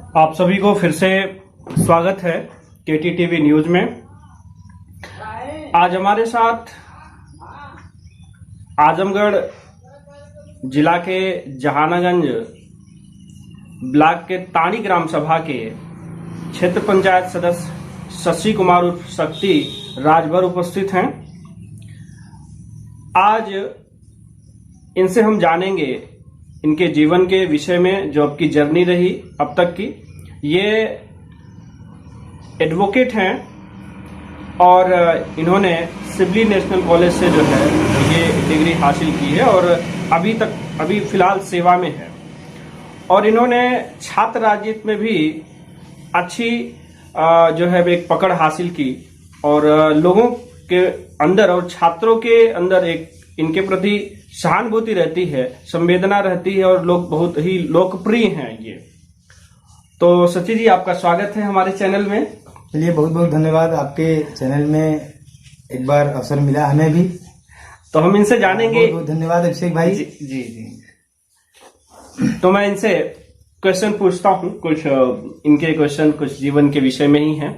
आप सभी को फिर से स्वागत है KTTV न्यूज में। आज हमारे साथ आजमगढ़ जिला के जहानागंज ब्लॉक के ताड़ी ग्राम सभा के क्षेत्र पंचायत सदस्य शशि कुमार उर्फ शक्ति राजभर उपस्थित हैं। आज इनसे हम जानेंगे इनके जीवन के विषय में, जो आपकी जर्नी रही अब तक की। ये एडवोकेट हैं और इन्होंने सिवली नेशनल कॉलेज से जो है ये डिग्री हासिल की है और अभी फिलहाल सेवा में है। और इन्होंने छात्र राजनीति में भी अच्छी जो है एक पकड़ हासिल की और लोगों के अंदर और छात्रों के अंदर एक इनके प्रति सहानुभूति रहती है, संवेदना रहती है और लोग बहुत ही लोकप्रिय हैं ये। तो सची जी, आपका स्वागत है हमारे चैनल में। चलिए, बहुत बहुत धन्यवाद। आपके चैनल में एक बार अवसर मिला हमें भी, तो हम इनसे जानेंगे। बहुत बहुत धन्यवाद अभिषेक भाई। जी जी जी। तो मैं इनसे क्वेश्चन पूछता हूँ, कुछ इनके क्वेश्चन कुछ जीवन के विषय में ही हैं,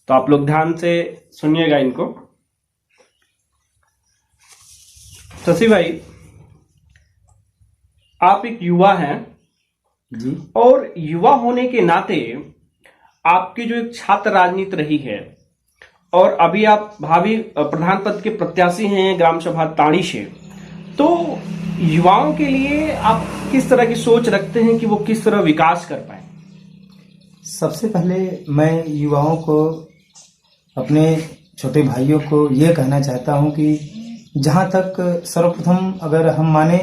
तो आप लोग ध्यान से सुनिएगा इनको। शशि भाई, आप एक युवा हैं जी, और युवा होने के नाते आपकी जो एक छात्र राजनीति रही है और अभी आप भावी प्रधान पद के प्रत्याशी हैं ग्राम सभा ताड़ी से, तो युवाओं के लिए आप किस तरह की सोच रखते हैं कि वो किस तरह विकास कर पाए? सबसे पहले मैं युवाओं को, अपने छोटे भाइयों को ये कहना चाहता हूँ कि जहाँ तक सर्वप्रथम अगर हम माने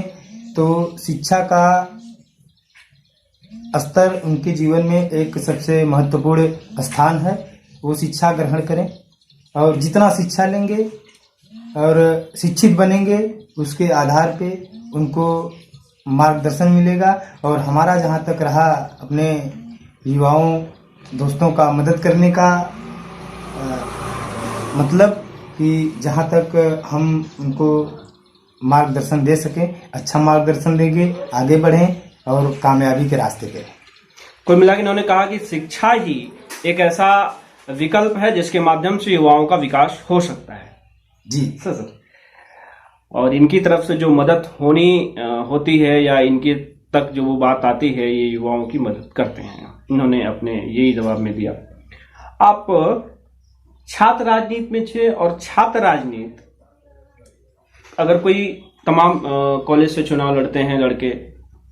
तो शिक्षा का स्तर उनके जीवन में एक सबसे महत्वपूर्ण स्थान है। वो शिक्षा ग्रहण करें और जितना शिक्षा लेंगे और शिक्षित बनेंगे, उसके आधार पे उनको मार्गदर्शन मिलेगा। और हमारा जहाँ तक रहा अपने युवाओं दोस्तों का मदद करने का मतलब कि जहाँ तक हम उनको मार्गदर्शन दे सकें, अच्छा मार्गदर्शन देंगे, आगे बढ़ें और कामयाबी के रास्ते पे। कुल मिला के इन्होंने कहा कि शिक्षा ही एक ऐसा विकल्प है जिसके माध्यम से युवाओं का विकास हो सकता है। जी सर। और इनकी तरफ से जो मदद होती है या इनके तक जो वो बात आती है, ये युवाओं की मदद करते हैं। इन्होंने अपने यही जवाब में दिया। आप छात्र राजनीति में थे और छात्र राजनीति अगर कोई तमाम कॉलेज से चुनाव लड़ते हैं लड़के,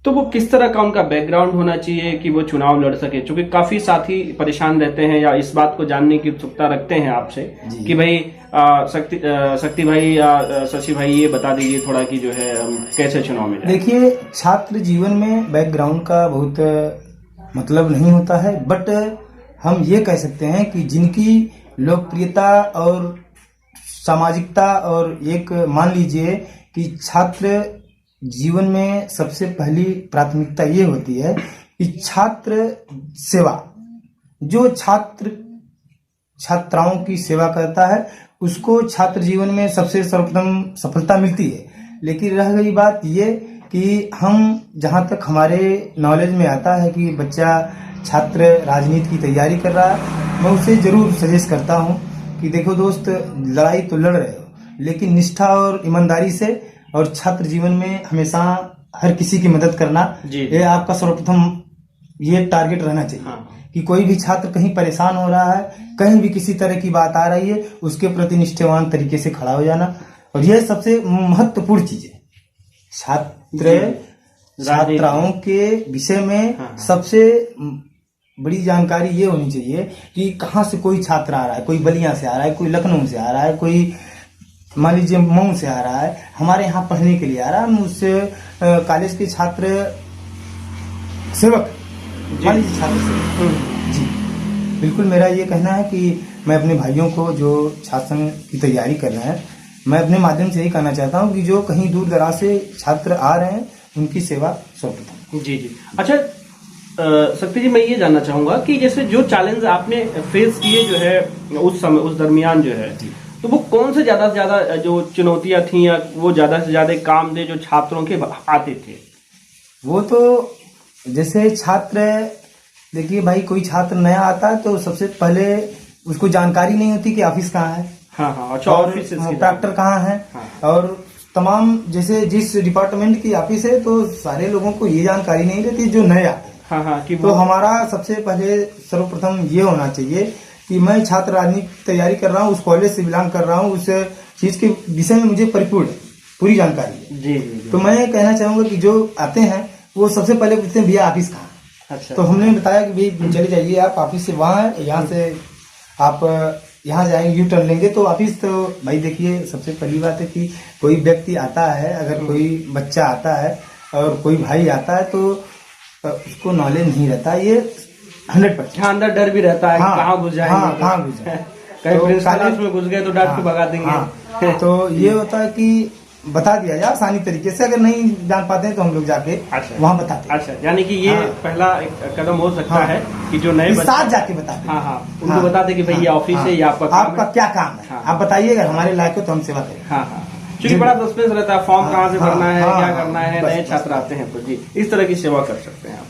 तो वो किस तरह का उनका बैकग्राउंड होना चाहिए कि वो चुनाव लड़ सके? क्योंकि काफी साथी परेशान रहते हैं या इस बात को जानने की उत्सुकता रखते हैं आपसे कि भाई शक्ति भाई या शशि भाई ये बता दीजिए थोड़ा कि जो है हम कैसे चुनाव में जाएं। देखिए, छात्र जीवन में बैकग्राउंड का बहुत मतलब नहीं होता है, बट हम ये कह सकते हैं कि जिनकी लोकप्रियता और सामाजिकता और एक मान लीजिए कि छात्र जीवन में सबसे पहली प्राथमिकता ये होती है कि छात्र सेवा, जो छात्राओं की सेवा करता है उसको छात्र जीवन में सबसे सर्वप्रथम सफलता मिलती है। लेकिन रह गई बात ये कि हम जहाँ तक हमारे नॉलेज में आता है कि बच्चा छात्र राजनीति की तैयारी कर रहा है, मैं उसे जरूर सजेस्ट करता हूँ कि देखो दोस्त, लड़ाई तो लड़ रहे हो लेकिन निष्ठा और ईमानदारी से, और छात्र जीवन में हमेशा हर किसी की मदद करना, ये आपका सर्वप्रथम ये टारगेट रहना चाहिए। हाँ। कि कोई भी छात्र कहीं परेशान हो रहा है, कहीं भी किसी तरह की बात आ रही है, उसके प्रति निष्ठावान तरीके से खड़ा हो जाना, और यह सबसे महत्वपूर्ण चीज है। छात्राओं के विषय में हाँ। सबसे बड़ी जानकारी ये होनी चाहिए कि कहाँ से कोई छात्र आ रहा है, कोई बलिया से आ रहा है, कोई लखनऊ से आ रहा है, कोई मान लीजिए मऊ से आ रहा है, हमारे यहाँ पढ़ने के लिए आ रहा है, हम उस कॉलेज के छात्र सेवक, मान लीजिए छात्र सेवक। जी बिल्कुल, मेरा ये कहना है कि मैं अपने भाइयों को जो छात्र की तैयारी कर रहे हैं, मैं अपने माध्यम से यही कहना चाहता हूँ कि जो कहीं दूर दराज से छात्र आ रहे हैं उनकी सेवा सर्वप्रथम। जी जी। अच्छा शक्ति जी, मैं ये जानना चाहूंगा कि जैसे जो चैलेंज आपने फेस किए जो है उस समय, उस दरमियान जो है, तो वो कौन से ज्यादा जो चुनौतियां थी या वो ज्यादा से ज्यादा काम दे जो छात्रों के आते थे? वो तो जैसे छात्र देखिए भाई, कोई छात्र नया आता है तो सबसे पहले उसको जानकारी नहीं होती कि ऑफिस कहाँ है, हाँ हाँ, अच्छा, और ऑफिस ट्रैक्टर कहाँ है, और तमाम जैसे जिस डिपार्टमेंट की ऑफिस है तो सारे लोगों को ये जानकारी नहीं रहती जो नए आते हैं। हाँ हाँ, कि तो हमारा सबसे पहले सर्वप्रथम ये होना चाहिए कि मैं छात्र राजनीति की तैयारी कर रहा हूँ, उस कॉलेज से बिलोंग कर रहा हूँ, उस चीज के विषय में मुझे परिपूर्ण पूरी जानकारी है। जी जी। तो मैं कहना चाहूंगा कि जो आते हैं वो सबसे पहले पूछते हैं भैया ऑफिस कहाँ है। अच्छा, तो हमने बताया कि भाई चले जाइए आप, ऑफिस से वहाँ है, यहाँ से आप यहाँ जाएंगे, यू टर्न लेंगे तो ऑफिस। तो भाई देखिए, सबसे पहली बात है कि कोई व्यक्ति आता है, अगर कोई बच्चा आता है और कोई भाई आता है तो उसको नॉलेज नहीं रहता, ये 100%। हाँ, अंदर डर भी रहता है कि हाँ, कहाँ घुस जाएंगे, हाँ, कहाँ घुस जाएंगे, कहीं तो प्रिंस कॉलेज- क्लास में घुस गए तो डांट के भगा देंगे। हाँ, तो ये होता है कि बता दिया जाए आसानी तरीके से, अगर नहीं जान पाते हैं तो हम लोग जाके अच्छा, वहाँ बताते हैं। अच्छा, यानी कि ये हाँ। पहला एक कदम हो सकता हाँ। है कि जो नए बच्चे, साथ जाके बताते हैं। हाँ हाँ, उनको हाँ। बता दे कि भाई ये ऑफिस है, ये आपका काम आपका है। क्या काम है, हाँ। आप बताइए, अगर हमारे लायक हो तो हम सेवा करें। हाँ हाँ, क्योंकि बड़ा सस्पेंस रहता है, फॉर्म कहाँ से हाँ, भरना है, हाँ, क्या हाँ, करना है, बस, नए बस, छात्र आते हैं तो जी इस तरह की सेवा कर सकते हैं आप।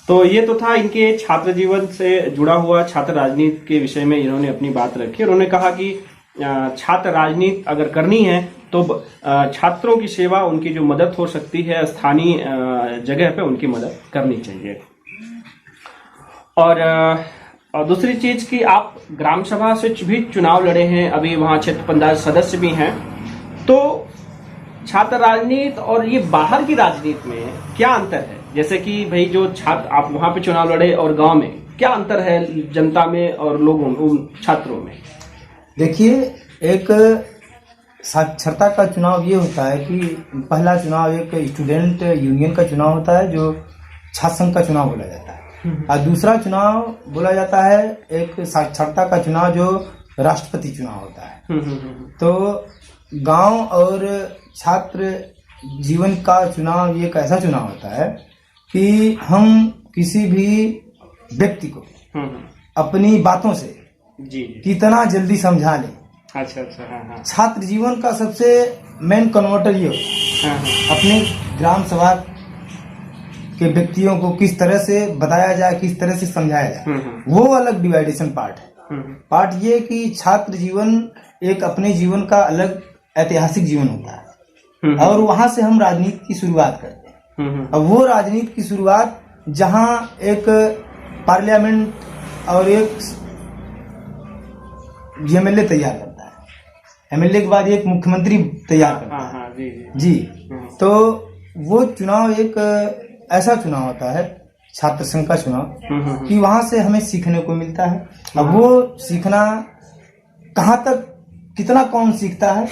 तो ये तो था इनके छात्र जीवन से जुड़ा हुआ, छात्र राजनीति के विषय में इन्होंने अपनी बात रखी। उन्होंने कहा कि छात्र राजनीति अगर करनी है तो छात्रों की सेवा, उनकी जो मदद हो सकती है स्थानीय जगह पे, उनकी मदद करनी चाहिए। और दूसरी चीज कि आप ग्राम सभा से भी चुनाव लड़े हैं, अभी वहां क्षेत्र पंचायत सदस्य भी हैं, तो छात्र राजनीति और ये बाहर की राजनीति में क्या अंतर है? जैसे कि भाई जो छात्र आप वहां पे चुनाव लड़े और गांव में क्या अंतर है जनता में और लोगों उन छात्रों में? देखिए, एक साक्षरता का चुनाव ये होता है कि पहला चुनाव एक स्टूडेंट यूनियन का चुनाव होता है जो छात्र संघ का चुनाव बोला जाता है, और दूसरा चुनाव बोला जाता है एक साक्षरता का चुनाव जो राष्ट्रपति चुनाव होता है। तो गांव और छात्र जीवन का चुनाव ये एक ऐसा चुनाव होता है कि हम किसी भी व्यक्ति को अपनी बातों से जी कितना जल्दी समझा लें। अच्छा अच्छा, हाँ हाँ, छात्र जीवन का सबसे मेन कन्वर्टर ये होता है, हाँ हाँ, अपने ग्राम सभा के व्यक्तियों को किस तरह से बताया जाए, किस तरह से समझाया जाए, वो अलग डिवाइडेशन पार्ट है। पार्ट ये कि छात्र जीवन एक अपने जीवन का अलग ऐतिहासिक जीवन होता है, और वहां से हम राजनीति की शुरुआत करते हैं। अब वो राजनीति की शुरुआत जहां एक पार्लियामेंट और एक एमएलए तैयार करता है, एमएलए के बाद एक मुख्यमंत्री तैयार करता है। हाँ, जी जी, तो वो चुनाव एक ऐसा चुनाव होता है, छात्र संघ का चुनाव, कि वहां से हमें सीखने को मिलता है। अब वो सीखना कहाँ तक, कितना कौन सीखता है,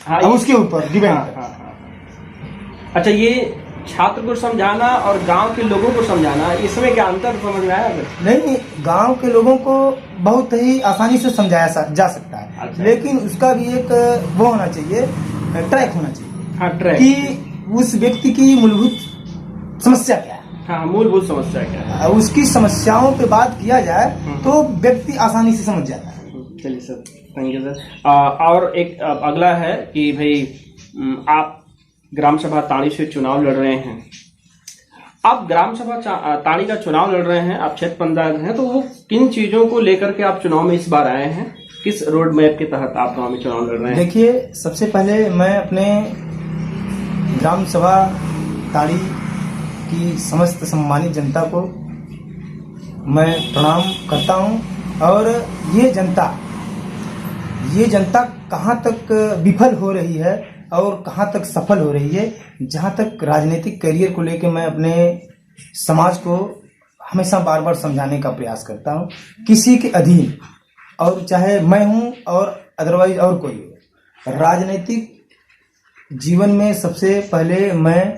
हाँ, अब उसके ऊपर डिपेंड हाँ, करता है। हाँ, हाँ। अच्छा, ये छात्र को समझाना और गांव के लोगों को समझाना, इसमें क्या अंतर समझ में आया? नहीं, गांव के लोगों को बहुत ही आसानी से समझाया जा सकता है। अच्छा। लेकिन उसका भी एक वो होना चाहिए, ट्रैक होना चाहिए, हाँ, ट्रैक, कि उस व्यक्ति की मूलभूत समस्या क्या है। हाँ, मूलभूत समस्या क्या है, उसकी समस्याओं पे बात किया जाए तो व्यक्ति आसानी से समझ जाता है। चलिए सर, थैंक यू सर। और एक अगला है कि भाई आप ग्राम सभा ताड़ी से चुनाव लड़ रहे हैं, आप ग्राम सभा ताड़ी का चुनाव लड़ रहे हैं, आप क्षेत्र पंचायत हैं, तो वो किन चीजों को लेकर के आप चुनाव में इस बार आए हैं? किस रोड मैप के तहत आप गांव में चुनाव लड़ रहे हैं? देखिए, सबसे पहले मैं अपने ग्राम सभा ताड़ी की समस्त सम्मानित जनता को मैं प्रणाम करता हूं, और ये जनता कहाँ तक विफल हो रही है और कहाँ तक सफल हो रही है, जहाँ तक राजनीतिक करियर को लेकर मैं अपने समाज को हमेशा बार बार समझाने का प्रयास करता हूँ, किसी के अधीन, और चाहे मैं हूँ और अदरवाइज और कोई हो, राजनीतिक जीवन में सबसे पहले मैं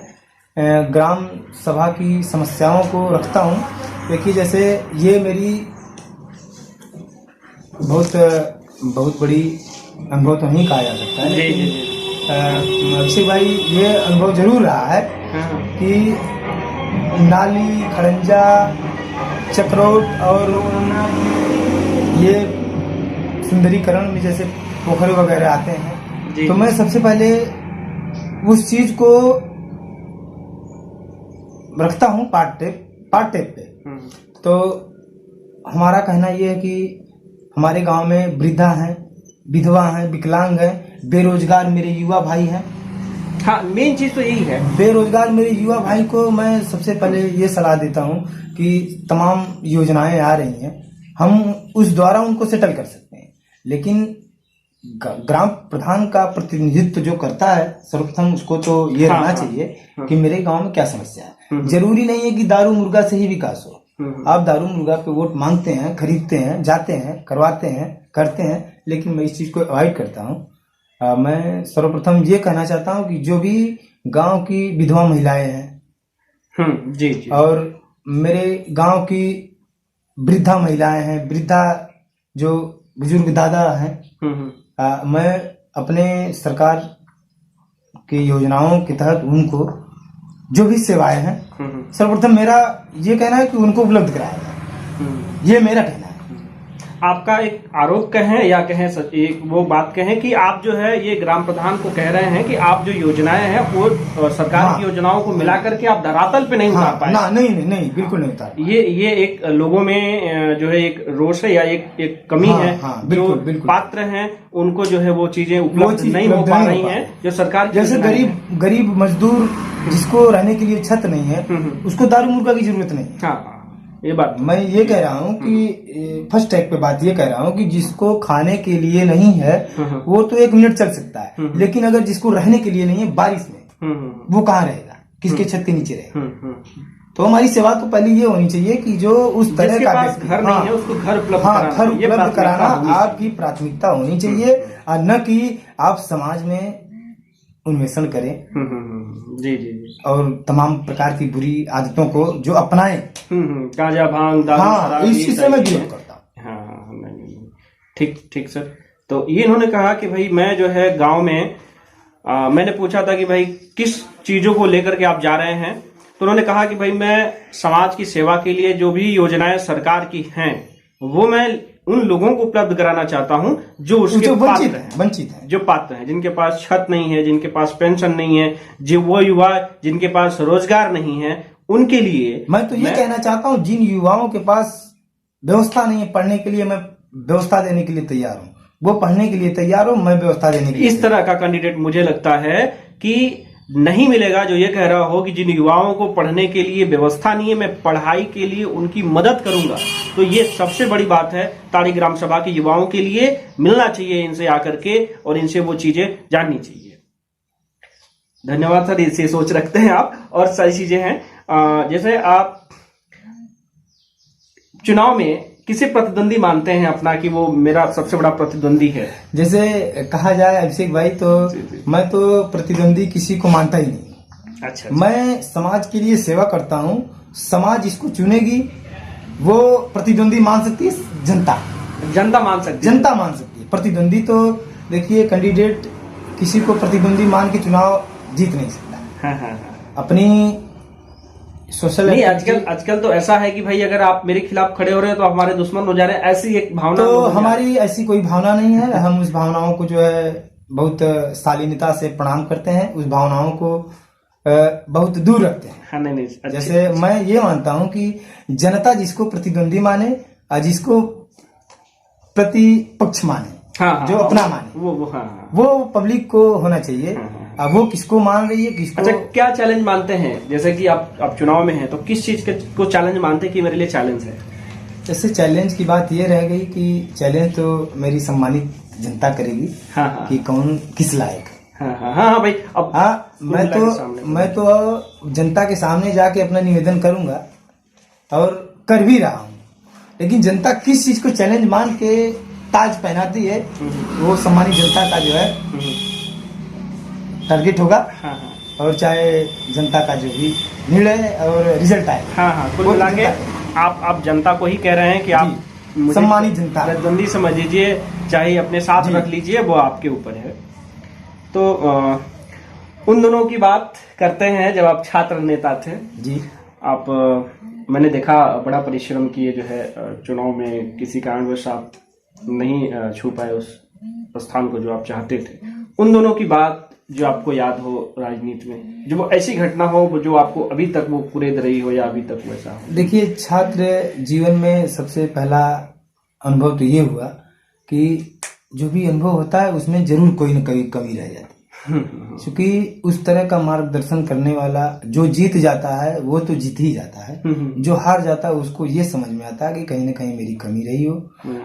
ग्राम सभा की समस्याओं को रखता हूँ। देखिए, जैसे ये मेरी बहुत बड़ी अनुभव तो नहीं कहा जा सकता है, लेकिन अभिषेक भाई ये अनुभव जरूर रहा है कि नाली, खड़ंजा, चक्रोट और ये सुंदरीकरण में जैसे पोखरे वगैरह आते हैं, तो मैं सबसे पहले उस चीज को रखता हूँ पार्ट टेप, पार्ट टाइप पे। तो हमारा कहना ये है कि हमारे गांव में वृद्धा हैं, विधवा हैं, विकलांग हैं, बेरोजगार मेरे युवा भाई हैं। हाँ, मेन चीज तो यही है। बेरोजगार मेरे युवा भाई को मैं सबसे पहले ये सलाह देता हूँ कि तमाम योजनाएं आ रही हैं, हम उस द्वारा उनको सेटल कर सकते हैं। लेकिन ग्राम प्रधान का प्रतिनिधित्व जो करता है, सर्वप्रथम उसको तो ये रहना चाहिए कि मेरे गांव में क्या समस्या है। जरूरी नहीं है कि दारू मुर्गा से ही विकास हो। आप दारू मुर्गा पे वोट मांगते हैं, खरीदते हैं, जाते हैं, करवाते हैं, करते हैं, लेकिन मैं इस चीज को अवॉइड करता हूँ। मैं सर्वप्रथम ये कहना चाहता हूँ कि जो भी गांव की विधवा महिलाएं हैं जी जी, और मेरे गांव की वृद्धा महिलाएं हैं, वृद्धा जो बुजुर्ग दादा हैं, मैं अपने सरकार की योजनाओं के तहत उनको जो भी सेवाएं हैं, सर्वप्रथम मेरा ये कहना है कि उनको उपलब्ध कराया जाए। ये मेरा कहना है। आपका एक आरोप कहें या कहें एक वो बात कहें कि आप जो है ये ग्राम प्रधान को कह रहे हैं कि आप जो योजनाएं हैं वो सरकार की योजनाओं को मिला करके आप धरातल पे नहीं उतार पाए। नहीं, बिल्कुल नहीं उतार। ये एक लोगों में जो है एक रोष है या एक कमी है। जो पात्र हैं उनको जो है वो चीजें उपलब्ध नहीं हो पा रही हैं जो सरकार। जैसे गरीब मजदूर जिसको रहने के लिए छत नहीं है, उसको दारू मुर्गा की जरूरत नहीं है। हाँ, ये बात मैं ये कह रहा हूँ कि फर्स्ट टैग पे बात ये कह रहा हूँ कि जिसको खाने के लिए नहीं है वो तो 1 मिनट चल सकता है, लेकिन अगर जिसको रहने के लिए नहीं है बारिश में, वो कहाँ रहेगा, किसके छत के नीचे रहेगा। तो हमारी सेवा तो पहले ये होनी चाहिए कि जो उस तरह का घर नहीं है उसको घर उपलब्ध कराना आपकी प्राथमिकता होनी चाहिए, और न कि आप समाज में उन्वेषण करें जी जी जी, और तमाम प्रकार की बुरी आदतों को जो अपनाएं। गांजा भांग दारू इस चीज से मैं विरोध करता हूँ। हाँ, नहीं, ठीक सर। तो ये इन्होंने कहा कि भाई मैं जो है गांव में मैंने पूछा था कि भाई किस चीजों को लेकर के आप जा रहे हैं, तो उन्होंने कहा कि भाई मैं समाज की सेवा के लिए जो भी योजनाएं सरकार की हैं वो मैं उन लोगों को उपलब्ध कराना चाहता हूं जो उसके वंचित हैं, जो पात्र हैं, जिनके पास छत नहीं है, जिनके पास पेंशन नहीं है, जो वो युवा जिनके पास रोजगार नहीं है, उनके लिए मैं तो ये कहना चाहता हूं जिन युवाओं के पास व्यवस्था नहीं है पढ़ने के लिए, मैं व्यवस्था देने के लिए तैयार हूं। वो पढ़ने के लिए तैयार हो, मैं व्यवस्था देने के लिए। इस तरह का कैंडिडेट मुझे लगता है कि नहीं मिलेगा जो ये कह रहा हो कि जिन युवाओं को पढ़ने के लिए व्यवस्था नहीं है, मैं पढ़ाई के लिए उनकी मदद करूंगा। तो ये सबसे बड़ी बात है, ताड़ी ग्राम सभा के युवाओं के लिए मिलना चाहिए इनसे आकर के, और इनसे वो चीजें जाननी चाहिए। धन्यवाद सर, इसे सोच रखते हैं आप। और सारी चीजें हैं जैसे आप चुनाव में किसे प्रतिद्वंदी मानते हैं अपना कि वो मेरा सबसे बड़ा प्रतिद्वंदी है? जैसे कहा जाए अभिषेक भाई, तो जी। मैं तो प्रतिद्वंदी किसी को मानता ही नहीं। अच्छा। मैं समाज के लिए सेवा करता हूँ, समाज इसको चुनेगी, वो प्रतिद्वंदी मान सकती है, जनता मान सकती है। प्रतिद्वंदी तो देखिए, कैंडिडेट किसी को प्रतिद्वंदी मान के चुनाव जीत नहीं सकता। हाँ। अपनी सोशल नहीं, आजकल तो ऐसा है कि भाई अगर आप मेरे खिलाफ खड़े हो रहे हैं तो हमारे दुश्मन हो जा रहे हैं, ऐसी एक भावना। तो हमारी ऐसी कोई भावना नहीं है। हम उस भावनाओं को जो है बहुत शालीनता से प्रणाम करते हैं, उस भावनाओं को बहुत दूर रखते हैं। हाँ, नहीं, जैसे मैं ये मानता हूं कि जनता जिसको प्रतिद्वंदी माने और जिसको प्रतिपक्ष माने, जो अपना माने, वो पब्लिक को होना चाहिए। अब वो किसको मान रही है, किसको। अच्छा, क्या चैलेंज मानते हैं? जैसे कि आप चुनाव में हैं तो किस चीज को चैलेंज मानते हैं कि मेरे लिए चैलेंज है? जैसे चैलेंज की बात ये रह गई कि चैलेंज तो मेरी सम्मानित जनता करेगी। हाँ। कि कौन किस लायक है। हाँ भाई। अब मैं तो जनता के सामने जाके अपना निवेदन करूंगा और कर भी रहा हूँ, लेकिन जनता किस चीज को चैलेंज मान के ताज पहनाती है, वो सम्मानित जनता का जो है टारगेट होगा। हाँ। और चाहे जनता का जो भी निर्णय और रिजल्ट आए। हाँ, कुल मिला के आप जनता को ही कह रहे हैं कि आप सम्मानित जनता प्रतिद्वंदी समझ लीजिए, चाहे अपने साथ रख लीजिए, वो आपके ऊपर है। तो उन दोनों की बात करते हैं जब आप छात्र नेता थे जी। आप मैंने देखा बड़ा परिश्रम किए जो है चुनाव में, किसी कारणवश आप नहीं छू पाए उस स्थान को जो आप चाहते थे। उन दोनों की बात जो आपको याद हो राजनीति में, जो वो ऐसी घटना हो वो जो आपको अभी तक वो कुरेद रही हो या अभी तक वैसा हो? देखिए, छात्र जीवन में सबसे पहला अनुभव तो ये हुआ कि जो भी अनुभव होता है उसमें जरूर कोई न कोई कमी रह जाती है, क्योंकि उस तरह का मार्गदर्शन करने वाला जो जीत जाता है वो तो जीत ही जाता है, जो हार जाता है उसको ये समझ में आता है कि कहीं ना कहीं मेरी कमी रही हो,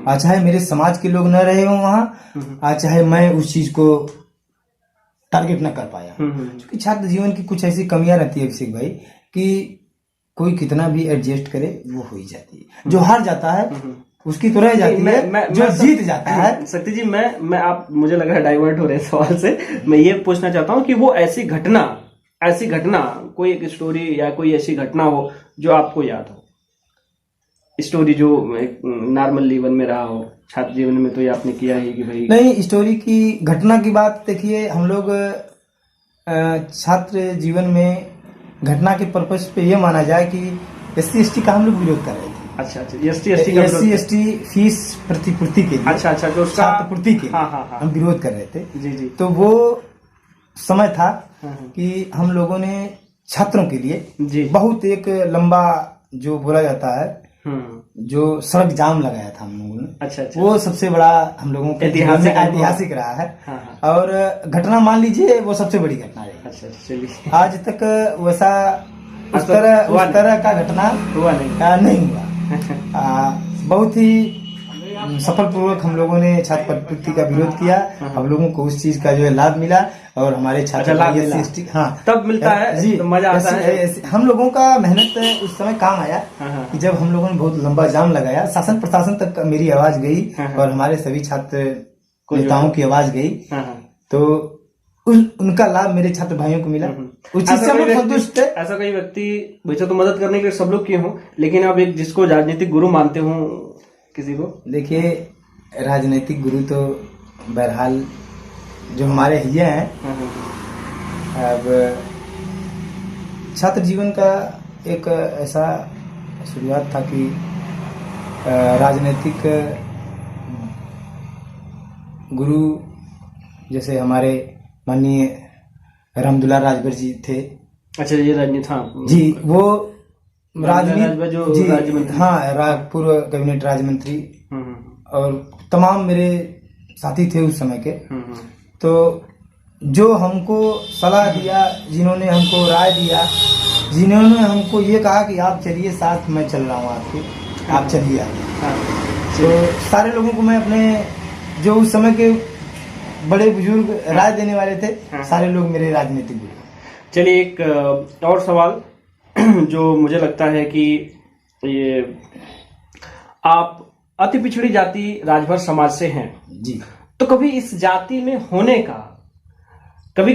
आज चाहे मेरे समाज के लोग न रहे हो वहाँ, आज चाहे मैं उस चीज को टारगेट न कर पाया, क्योंकि छात्र जीवन की कुछ ऐसी कमियां रहती है अभिषेक भाई कि कोई कितना भी एडजस्ट करे वो हो ही जाती है, जो हार जाता है उसकी तो रह जाती है, जो जीत जाता है। शक्ति जी, मैं आप मुझे लग रहा है डाइवर्ट हो रहे हैं सवाल से। मैं ये पूछना चाहता हूँ कि वो ऐसी घटना कोई एक स्टोरी या कोई ऐसी घटना हो जो आपको याद हो, स्टोरी जो एक नॉर्मल जीवन में रहा हो, छात्र जीवन में तो ये आपने किया ही कि भाई। नहीं, स्टोरी की घटना की बात देखिए, हम लोग छात्र जीवन में घटना के पर्पज पे ये माना जाए कि SC/ST का हम लोग विरोध कर रहे थे। अच्छा, SC/ST फीस प्रतिपूर्ति के लिए, अच्छा, जो उसका छात्रपूर्ति के लिए हाँ। हम विरोध कर रहे थे। जी। तो वो समय था कि हम लोगों ने छात्रों के लिए बहुत एक लंबा जो बोला जाता है जो सड़क जाम लगाया था हम लोगों ने। अच्छा। वो सबसे बड़ा हम लोगों के ऐतिहासिक रहा है। और घटना मान लीजिए वो सबसे बड़ी घटना रही। अच्छा, चलिए। आज तक वैसा उस तरह का घटना नहीं हुआ। बहुत ही सफल पूर्वक हम लोगों ने छात्र प्रतिपूर्ति का विरोध किया, हम लोगों को उस चीज का जो है लाभ मिला और हमारे छात्र तब मिलता है जी, तो मजा आता है। हम लोगों का मेहनत उस समय काम आया कि जब हम लोगों ने बहुत लंबा जाम लगाया, शासन प्रशासन तक मेरी आवाज गई और हमारे सभी छात्र नेताओं की आवाज गई, तो उनका लाभ मेरे छात्र भाइयों को मिला। उस चीज से हम लोग संतुष्ट थे। ऐसा कोई व्यक्ति, वैसे तो मदद करने के लिए सब लोग किए हों, लेकिन आप एक जिसको राजनीतिक गुरु मानते हो किसी को? देखिए, राजनीतिक गुरु तो बहरहाल जो हमारे हिया हैं। अब छात्र जीवन का एक ऐसा शुरुआत था कि राजनीतिक गुरु जैसे हमारे माननीय रामदुलार राजभर जी थे। अच्छा, ये राजनीति, हाँ जी, वो राजनीति जो राज्य मंत्री, हाँ, पूर्व कैबिनेट राज्य मंत्री, और तमाम मेरे साथी थे उस समय के। तो जो हमको सलाह दिया, जिन्होंने हमको राय दिया, जिन्होंने हमको ये कहा कि आप चलिए साथ, मैं चल रहा हूँ आपके, आप चलिए आगे। तो सारे लोगों को मैं अपने जो उस समय के बड़े बुजुर्ग राय देने वाले थे, सारे लोग मेरे राजनीतिक गुरु। चलिए, एक और सवाल जो मुझे लगता है कि ये आप अति पिछड़ी जाति राजभर समाज से हैं जी, तो कभी इस जाति में होने का कभी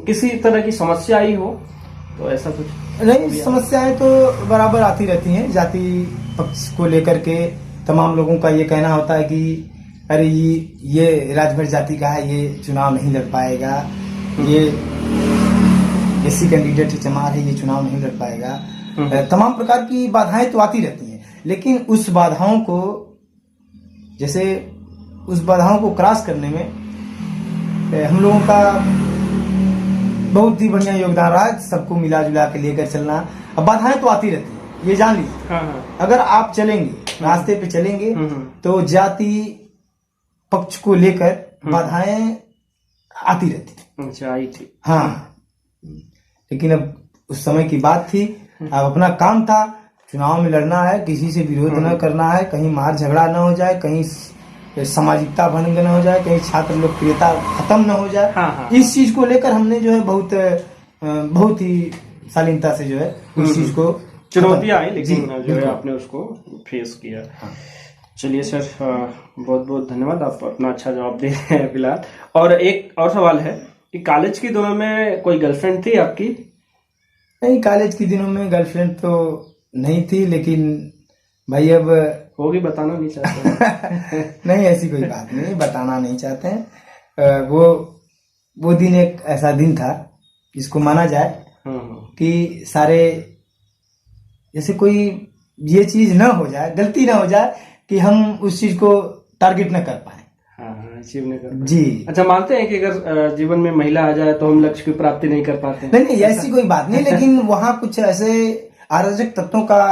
किसी तरह की समस्या आई हो? तो ऐसा कुछ नहीं, समस्याएं तो बराबर आती रहती हैं। जाति पक्ष को लेकर के तमाम लोगों का ये कहना होता है कि अरे ये राजभर जाति का है, ये चुनाव नहीं लड़ पाएगा, ये SC कैंडिडेट चमार है, ये चुनाव नहीं लड़ पाएगा। तमाम प्रकार की बाधाएं तो आती रहती हैं, लेकिन उस बाधाओं को क्रॉस करने में हम लोगों का बहुत ही बढ़िया योगदान रहा है। सबको मिला जुला के लेकर चलना। अब बाधाएं तो आती रहती हैं, ये जान लीजिए। अगर आप चलेंगे, रास्ते पे चलेंगे, तो जाति पक्ष को लेकर बाधाएं आती रहती। अच्छा, आई थी। हाँ, लेकिन अब उस समय की बात थी, अब अपना काम था, चुनाव में लड़ना है, किसी से विरोध न करना है, कहीं मार झगड़ा न हो जाए, कहीं सामाजिकता भंग न हो जाए, कहीं छात्र लोकप्रियता खत्म न हो जाए। इस चीज को लेकर हमने जो है बहुत ही शालीनता से जो है उस चीज को चुनौतियां आई, लेकिन जो है आपने उसको फेस किया। चलिए सर, बहुत बहुत धन्यवाद, आप अपना अच्छा जवाब दे रहे हैं फिलहाल। और एक और सवाल है कि कॉलेज के दिनों में कोई गर्लफ्रेंड थी आपकी? नहीं, कॉलेज के दिनों में गर्लफ्रेंड तो नहीं थी, लेकिन भाई अब होगी, बताना नहीं चाहते? नहीं, ऐसी कोई बात नहीं, बताना नहीं चाहते हैं। वो दिन एक ऐसा दिन था जिसको माना जाए कि सारे, जैसे कोई ये चीज न हो जाए, गलती न हो जाए कि हम उस चीज को टारगेट न कर पाए। अचीव नहीं कर पाए। जी। अच्छा, मानते हैं कि अगर जीवन में महिला आ जाए तो हम लक्ष्य की प्राप्ति नहीं कर पाते? नहीं, ऐसी कोई बात नहीं, लेकिन वहाँ कुछ ऐसे अराजक तत्वों का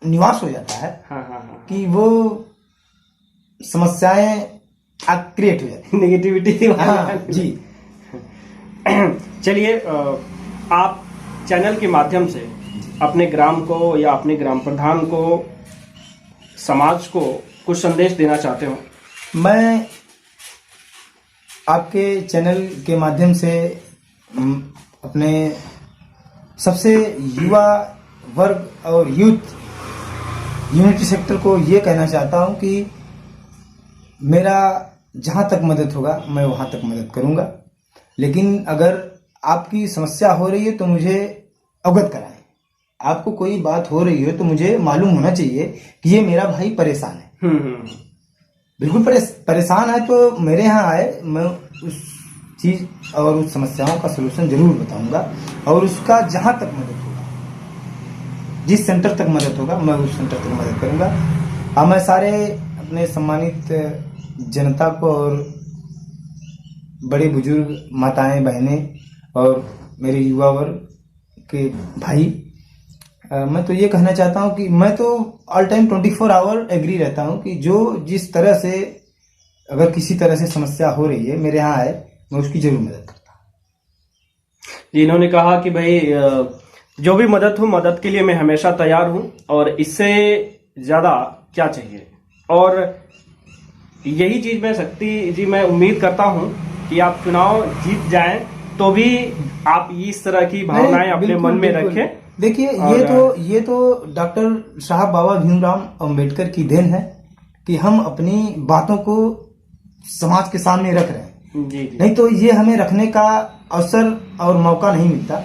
निवास हो जाता है। हाँ हाँ हाँ, कि वो समस्याएं क्रिएट हो जाती नेगेटिविटी। हाँ जी। चलिए, आप चैनल के माध्यम से अपने ग्राम को या अपने ग्राम प्रधान को, समाज को कुछ संदेश देना चाहते हो? मैं आपके चैनल के माध्यम से अपने सबसे युवा वर्ग और यूथ यूनिटी सेक्टर को ये कहना चाहता हूँ कि मेरा जहाँ तक मदद होगा मैं वहाँ तक मदद करूँगा, लेकिन अगर आपकी समस्या हो रही है तो मुझे अवगत कराएं। आपको कोई बात हो रही है तो मुझे मालूम होना चाहिए कि ये मेरा भाई परेशान है। बिल्कुल परेशान है तो मेरे यहाँ आए, मैं उस चीज और उस समस्याओं का सलूशन जरूर बताऊंगा, और उसका जहां तक मदद होगा, जिस सेंटर तक मदद होगा मैं उस सेंटर तक मदद करूंगा। अब मैं सारे अपने सम्मानित जनता को और बड़े बुजुर्ग माताएं बहनें और मेरे युवा वर्ग के भाई, मैं तो ये कहना चाहता हूँ कि मैं तो ऑल टाइम 24 आवर एग्री रहता हूँ कि जो जिस तरह से अगर किसी तरह से समस्या हो रही है मेरे यहाँ आए, मैं उसकी जरूर मदद करता हूँ। इन्होंने कहा कि भाई जो भी मदद हो, मदद के लिए मैं हमेशा तैयार हूँ, और इससे ज्यादा क्या चाहिए। और यही चीज मैं शक्ति जी, मैं उम्मीद करता हूँ कि आप चुनाव जीत जाएं तो भी आप इस तरह की भावनाएं अपने मन में रखें। देखिए, ये तो डॉक्टर साहब बाबा भीमराव अंबेडकर की देन है कि हम अपनी बातों को समाज के सामने रख रहे हैं। जी जी। नहीं तो ये हमें रखने का अवसर और मौका नहीं मिलता।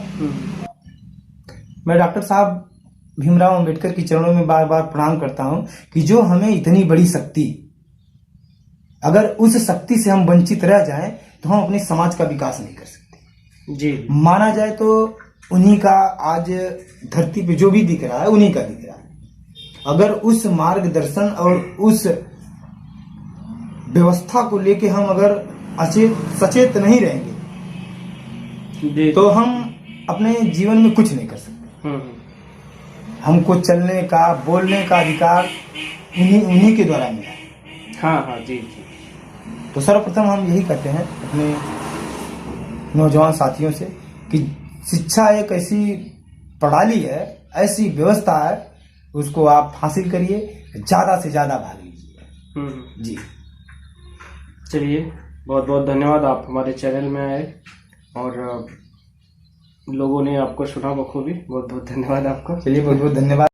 मैं डॉक्टर साहब भीमराव अंबेडकर के चरणों में बार बार प्रणाम करता हूं कि जो हमें इतनी बड़ी शक्ति, अगर उस शक्ति से हम वंचित रह जाएं तो हम अपने समाज का विकास नहीं कर सकते। जी। माना जाए तो उन्हीं का आज धरती पे जो भी दिख रहा है उन्हीं का दिख रहा है। अगर उस मार्गदर्शन और उस व्यवस्था को लेके हम अगर सचेत नहीं रहेंगे तो हम अपने जीवन में कुछ नहीं कर सकते। हमको चलने का, बोलने का अधिकार उन्हीं के द्वारा मिला है। हाँ हाँ जी जी। तो सर्वप्रथम हम यही कहते हैं अपने नौजवान साथियों से कि शिक्षा एक ऐसी प्रणाली है, ऐसी व्यवस्था है, उसको आप हासिल करिए, ज्यादा से ज्यादा भाग लीजिए। जी। चलिए, बहुत बहुत धन्यवाद, आप हमारे चैनल में आए और लोगों ने आपको सुना बखूबी। बहुत बहुत धन्यवाद आपका। चलिए, बहुत बहुत धन्यवाद।